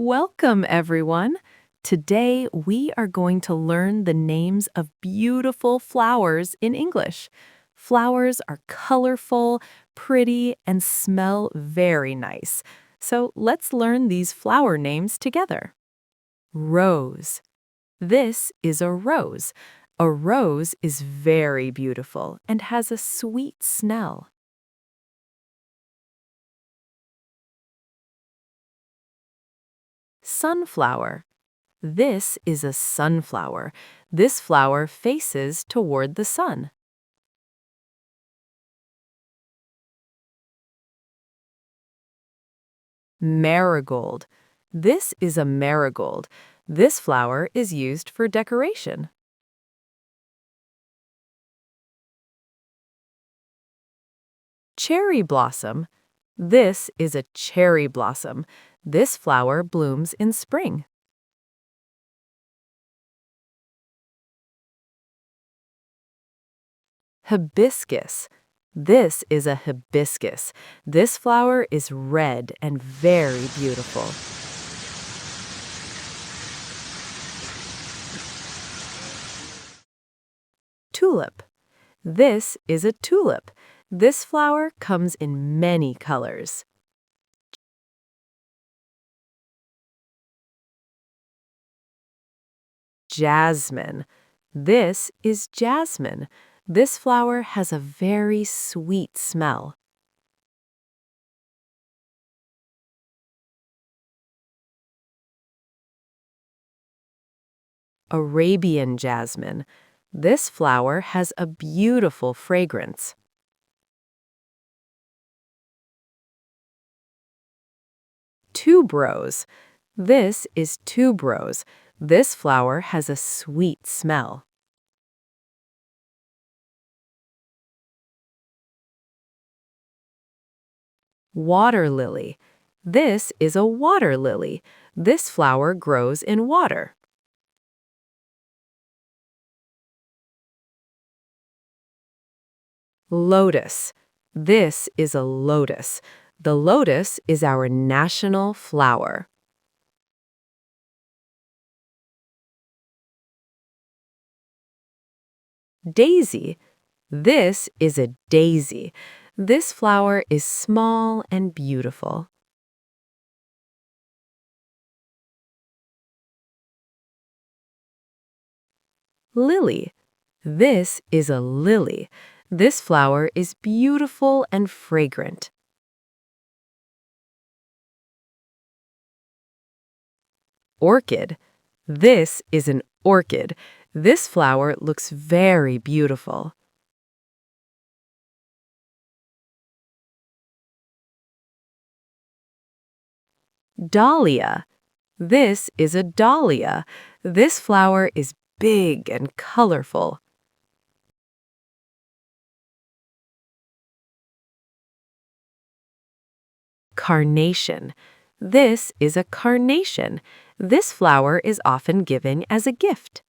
Welcome, everyone. Today, we are going to learn the names of beautiful flowers in English. Flowers are colorful, pretty, and smell very nice. So let's learn these flower names together. Rose. This is a rose. A rose is very beautiful and has a sweet smell. Sunflower. This is a sunflower. This flower faces toward the sun. Marigold. This is a marigold. This flower is used for decoration. Cherry blossom. This is a cherry blossom. This flower blooms in spring. Hibiscus. This is a hibiscus. This flower is red and very beautiful. Tulip. This is a tulip. This flower comes in many colors. Jasmine. This is jasmine. This flower has a very sweet smell. Arabian jasmine. This flower has a beautiful fragrance. Tuberose. This is tuberose. This flower has a sweet smell. Water lily. This is a water lily. This flower grows in water. Lotus. This is a lotus. The lotus is our national flower. Daisy. This is a daisy. This flower is small and beautiful. Lily. This is a lily. This flower is beautiful and fragrant. Orchid. This is an orchid. This flower looks very beautiful. Dahlia. This is a dahlia. This flower is big and colorful. Carnation. This is a carnation. This flower is often given as a gift.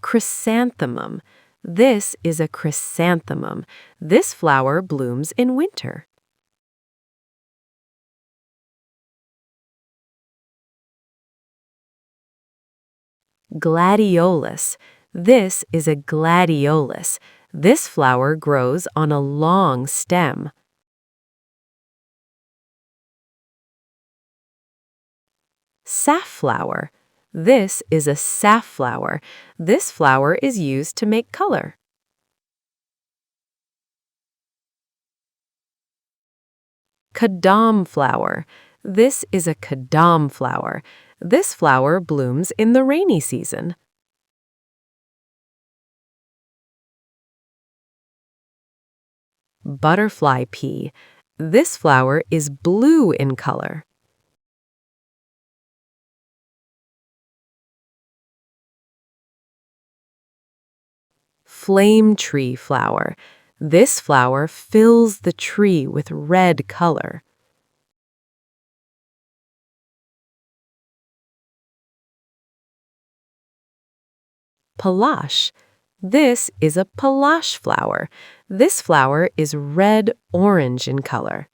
Chrysanthemum. This is a chrysanthemum. This flower blooms in winter. Gladiolus. This is a gladiolus. This flower grows on a long stem. Safflower. This is a safflower. This flower is used to make color. Kadam flower. This is a kadam flower. This flower blooms in the rainy season. Butterfly pea. This flower is blue in color. Flame tree flower. This flower fills the tree with red color. Palash. This is a Palash flower. This flower is red-orange in color.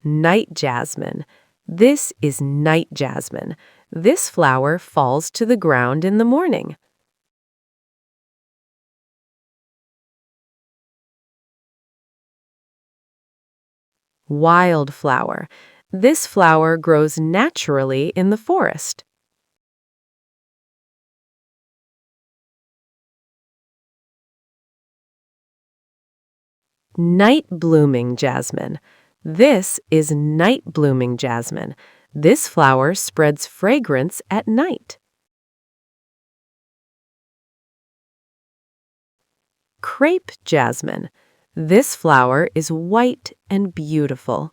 Night jasmine. This is night jasmine. This flower falls to the ground in the morning. Wildflower. This flower grows naturally in the forest. Night-blooming jasmine. This is night-blooming jasmine. This flower spreads fragrance at night. Crepe jasmine. This flower is white and beautiful.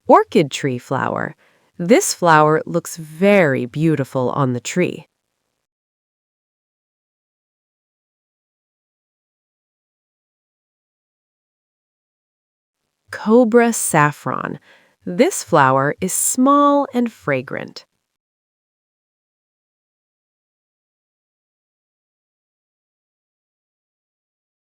Orchid tree flower. This flower looks very beautiful on the tree. Cobra saffron. This flower is small and fragrant.